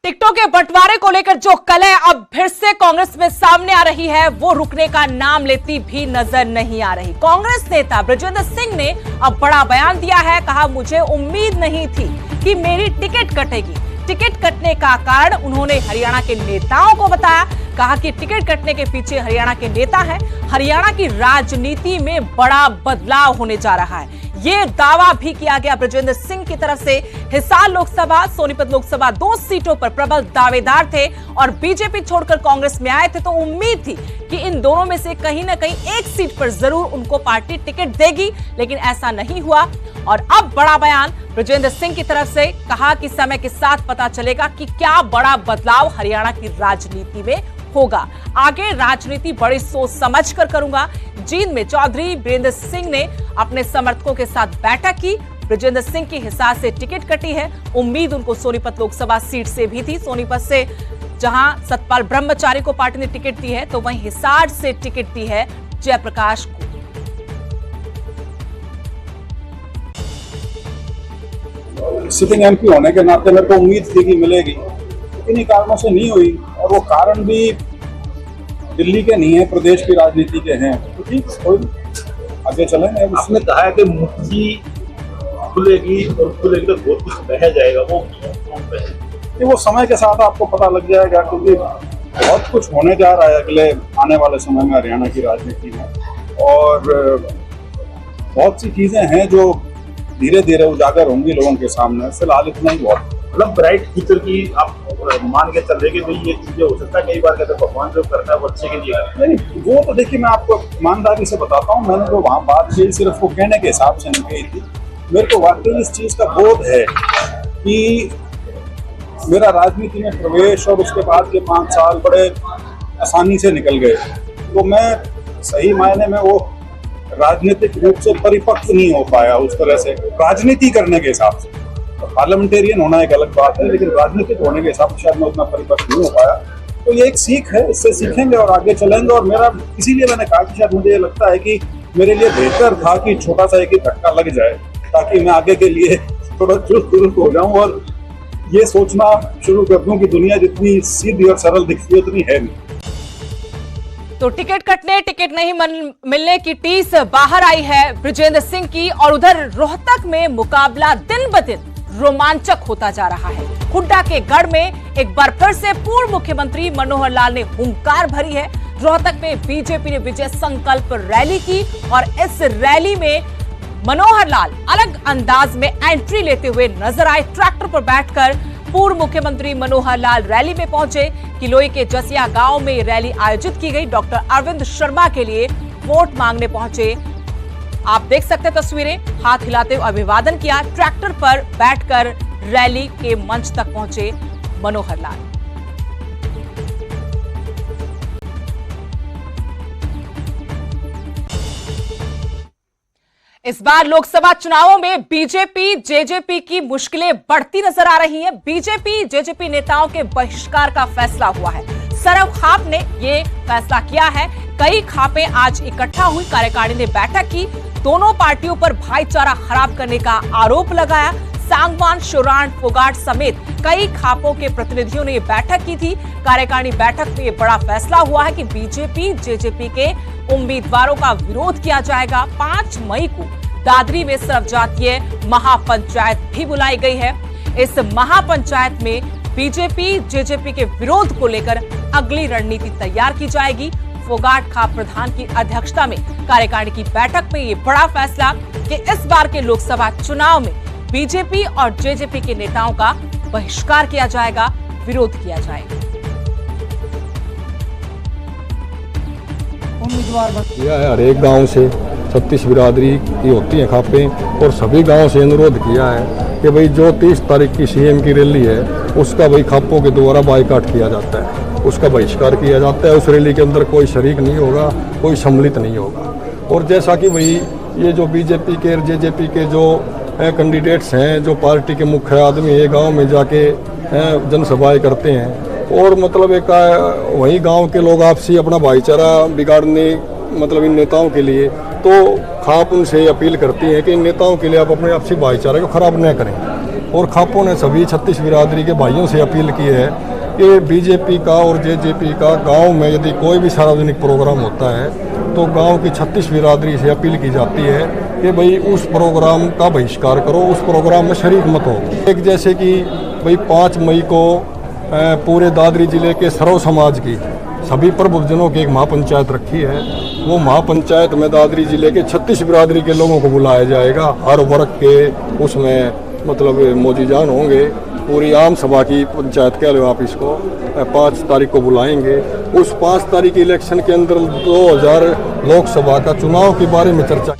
टिकटों के बंटवारे को लेकर जो कलह अब फिर से कांग्रेस में सामने आ रही है, वो रुकने का नाम लेती भी नजर नहीं आ रही। कांग्रेस नेता बृजेंद्र सिंह ने अब बड़ा बयान दिया है। कहा, मुझे उम्मीद नहीं थी कि मेरी टिकट कटेगी। टिकट कटने का कारण उन्होंने हरियाणा के नेताओं को बताया। कहा कि टिकट कटने के पीछे हरियाणा के नेता हैं। हरियाणा की राजनीति में बड़ा बदलाव होने जा रहा है, ये दावा भी किया गया बृजेंद्र सिंह की तरफ से। हिसार लोकसभा, सोनीपत लोकसभा 2 सीटों पर प्रबल दावेदार थे और बीजेपी छोड़कर कांग्रेस में आए थे, तो उम्मीद थी कि इन दोनों में से कहीं ना कहीं एक सीट पर जरूर उनको पार्टी टिकट देगी, लेकिन ऐसा नहीं हुआ। और अब बड़ा बयान बृजेंद्र सिंह की तरफ से। कहा कि समय के साथ पता चलेगा कि क्या बड़ा बदलाव हरियाणा की राजनीति में होगा। आगे राजनीति बड़ी सोच समझ कर करूंगा। जींद में चौधरी वीरेंद्र सिंह ने अपने समर्थकों के साथ बैठक की। बृजेंद्र सिंह की हिसार से टिकट कटी है। उम्मीद उनको सोनीपत लोकसभा सीट से भी थी। सोनीपत से जहां सतपाल ब्रह्मचारी को पार्टी ने टिकट दी है, तो वहीं हिसार से टिकट दी है जयप्रकाश को। सिटिंग एमपी होने के नाते मेरे को उम्मीद थी कि मिलेगी, इन्हीं कारणों से नहीं हुई। और वो कारण भी दिल्ली के नहीं है, प्रदेश की राजनीति के हैं। तो ठीक, कोई आगे चलेंगे। आपने कहा है कि मुट्ठी खुलेगी और खुलेगी तो बहुत कुछ बह जाएगा, वो कौन बहे? वो समय के साथ आपको पता लग जाएगा, क्योंकि बहुत कुछ होने जा रहा है अगले आने वाले समय में हरियाणा की राजनीति में। और बहुत सी चीजें हैं जो धीरे धीरे उजागर होंगी लोगों के सामने। फिलहाल इतना ही बहुत। मतलब ब्राइट फ्यूचर की आप मान के चल रहे कि भाई ये चीजें हो सकता है। कई बार कहते हैं भगवान जो करता है वो अच्छे के लिए। नहीं, वो तो देखिए, मैं आपको ईमानदारी से बताता हूँ, मैंने जो वहाँ बात की सिर्फ वो कहने के हिसाब से नहीं कही थी। मेरे को वाकई इस चीज का बोध है कि मेरा राजनीति में प्रवेश और उसके बाद के 5 साल बड़े आसानी से निकल गए। तो मैं सही मायने में वो राजनीतिक रूप से परिपक्व नहीं हो पाया उस तरह से, राजनीति करने के हिसाब से। पार्लियामेंटेरियन होना एक अलग बात है, लेकिन राजनीतिक होने के हिसाब से शायद मैं उतना परिपक्व नहीं हो पाया। तो ये एक सीख है, इससे सीखेंगे और आगे चलेंगे। और मेरा इसीलिए मैंने कहा कि शायद मुझे ये लगता है कि मेरे लिए बेहतर था कि छोटा सा एक ही धक्का लग जाए, ताकि मैं आगे के लिए थोड़ा चुस्त हो जाऊं और ये सोचना शुरू कर दूं कि दुनिया जितनी सीधी और सरल दिखती है उतनी है नहीं। तो टिकट कटने, टिकट नहीं मिलने की टीस बाहर आई है बृजेंद्र सिंह की। और उधर रोहतक में मुकाबला दिन ब दिन रोमांचक होता जा रहा है। हुड्डा के गढ़ में एक बार फिर से पूर्व मुख्यमंत्री मनोहर लाल ने हुंकार भरी है। रोहतक में बीजेपी ने विजय संकल्प रैली की और इस रैली में मनोहर लाल अलग अंदाज में एंट्री लेते हुए नजर आए। ट्रैक्टर पर बैठकर पूर्व मुख्यमंत्री मनोहर लाल रैली में पहुंचे। किलोई के जसिया गांव में रैली आयोजित की गई। डॉक्टर अरविंद शर्मा के लिए वोट मांगने पहुंचे। आप देख सकते हैं तस्वीरें, हाथ हिलाते हुए अभिवादन किया। ट्रैक्टर पर बैठकर रैली के मंच तक पहुंचे मनोहर लाल। इस बार लोकसभा चुनावों में बीजेपी जेजेपी की मुश्किलें बढ़ती नजर आ रही हैं। बीजेपी जेजेपी नेताओं के बहिष्कार का फैसला हुआ है। सरव खाप ने ये फैसला किया है। कई खापें आज इकट्ठा हुई, कार्यकारिणी ने बैठक की। दोनों पार्टियों पर भाईचारा खराब करने का आरोप लगाया। सांगवान, शोराण, फोगाट समेत कई खापों के प्रतिनिधियों ने बैठक की थी। कार्यकारिणी बैठक में यह बड़ा फैसला हुआ है कि बीजेपी जेजेपी के उम्मीदवारों का विरोध किया जाएगा। 5 मई को दादरी में सर्वजातीय महापंचायत भी बुलाई गई है। इस महापंचायत में बीजेपी जेजेपी के विरोध को लेकर अगली रणनीति तैयार की जाएगी। फोगाट खाप प्रधान की अध्यक्षता में कार्यकारिणी की बैठक में यह बड़ा फैसला कि इस बार के लोकसभा चुनाव में बीजेपी और जेजेपी के नेताओं का बहिष्कार किया जाएगा, विरोध किया जाएगा। उम्मीदवार किया है हर एक गांव से 36 बिरादरी की होती हैं खापें, और सभी गांव से अनुरोध किया है कि भाई जो 30 तारीख की सीएम की रैली है उसका भाई खापों के द्वारा बाइकाट किया जाता है, उसका बहिष्कार किया जाता है। उस रैली के अंदर कोई शरीक नहीं होगा, कोई सम्मिलित नहीं होगा। और जैसा कि भाई ये जो बीजेपी के और जेजेपी के जो कैंडिडेट्स हैं, जो पार्टी के मुख्य आदमी है, गांव में जाके जनसभाएं करते हैं और मतलब एक वही गांव के लोग आपसी अपना भाईचारा बिगाड़ने मतलब इन नेताओं के लिए, तो खाप उनसे अपील करती है कि इन नेताओं के लिए आप अपने आपसी भाईचारे को खराब न करें। और खापों ने सभी 36 बिरादरी के भाइयों से अपील की है कि बीजेपी का और जेजेपी का गांव में यदि कोई भी सार्वजनिक प्रोग्राम होता है तो गांव की 36 बिरादरी से अपील की जाती है कि भाई उस प्रोग्राम का बहिष्कार करो, उस प्रोग्राम में शरीक मत हो। एक जैसे कि भाई 5 मई को पूरे दादरी जिले के सर्व समाज की सभी प्रबुद्धजनों की एक महापंचायत रखी है। वो महापंचायत में दादरी जिले के 36 बिरादरी के लोगों को बुलाया जाएगा। हर वर्ग के उसमें मतलब मौजूदान होंगे। पूरी आम सभा की पंचायत कह लो आप इसको, 5 तारीख को बुलाएंगे। उस 5 तारीख के इलेक्शन के अंदर 2000 लोकसभा का चुनाव के बारे में चर्चा।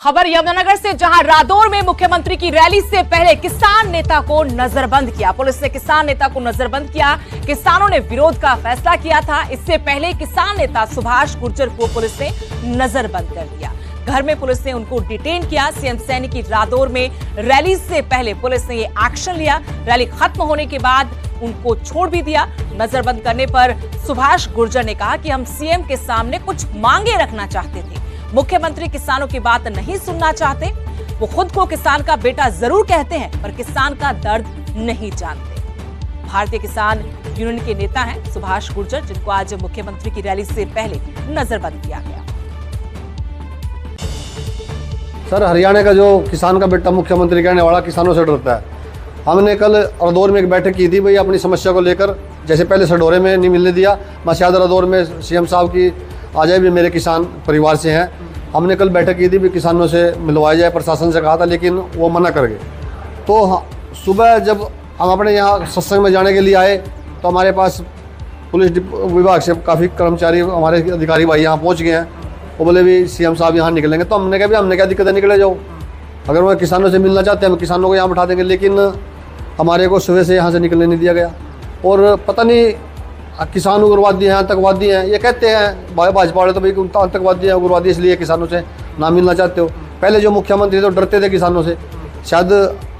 खबर यमुनानगर से, जहां रादौर में मुख्यमंत्री की रैली से पहले किसान नेता को नजरबंद किया। पुलिस ने किसान नेता को नजरबंद किया। किसानों ने विरोध का फैसला किया था। इससे पहले किसान नेता सुभाष गुर्जर को पुलिस ने नजरबंद कर दिया। घर में पुलिस ने उनको डिटेन किया। सीएम सैनी की रादौर में रैली से पहले पुलिस ने ये एक्शन लिया। रैली खत्म होने के बाद उनको छोड़ भी दिया। नजरबंद करने पर सुभाष गुर्जर ने कहा कि हम सीएम के सामने कुछ मांगे रखना चाहते थे। मुख्यमंत्री किसानों की बात नहीं सुनना चाहते। वो खुद को किसान का बेटा जरूर कहते हैं, पर किसान का दर्द नहीं जानते। भारतीय किसान यूनियन के नेता हैं सुभाष गुर्जर, जिनको आज मुख्यमंत्री की रैली से पहले नजरबंद किया गया। सर, हरियाणा का जो किसान का बेटा मुख्यमंत्री कहने वाला किसानों से डरता है। हमने कल रादौर में एक बैठक की थी भाई अपनी समस्या को लेकर। जैसे पहले सडोरे में नहीं मिलने दिया, मैं शायद रादौर में सीएम साहब की आ जाए भी, मेरे किसान परिवार से हैं। हमने कल बैठक की थी भी किसानों से मिलवाया जाए, प्रशासन से कहा था, लेकिन वो मना कर गए। तो सुबह जब हम अपने यहाँ सत्संग में जाने के लिए आए तो हमारे पास पुलिस विभाग से काफ़ी कर्मचारी, हमारे अधिकारी भाई यहाँ पहुँच गए हैं। वो बोले भी सीएम साहब यहाँ निकलेंगे। तो हमने कहा भी हमने क्या दिक्कत है, निकले जाओ। अगर वो किसानों से मिलना चाहते हैं हम किसानों को यहाँ बैठा देंगे, लेकिन हमारे को सुबह से यहाँ से निकलने नहीं दिया गया। और पता नहीं किसान उग्रवादी हैं, आतंकवादी हैं, ये कहते हैं भाजपा वाले तो भाई आतंकवादी हैं, उग्रवादी, इसलिए किसानों से ना मिलना चाहते हो। पहले जो मुख्यमंत्री तो डरते थे किसानों से। शायद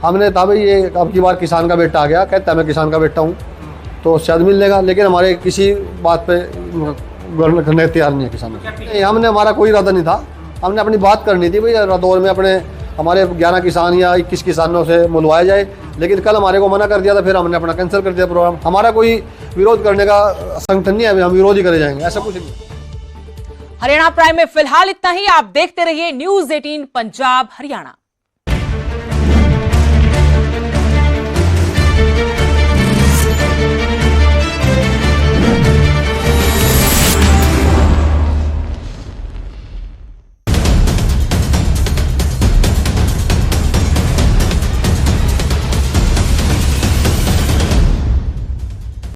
हमने कहा भाई ये अब की बार किसान का बेटा आ गया, कहता है मैं किसान का बेटा हूँ, तो शायद मिल लेगा। लेकिन हमारे किसी बात पर करने तैयार नहीं है किसानों से। हमने, हमारा कोई इरादा नहीं था। हमने अपनी बात करनी थी भाई रादौर में अपने हमारे 11 किसान या 21 किसानों से मिलवाया जाए, लेकिन कल हमारे को मना कर दिया था। फिर हमने अपना कैंसिल कर दिया प्रोग्राम। हमारा कोई विरोध करने का संगठन नहीं है, हम विरोध ही करे जाएंगे, ऐसा कुछ नहीं। हरियाणा प्राइम में फिलहाल इतना ही। आप देखते रहिए न्यूज़ 18 पंजाब हरियाणा।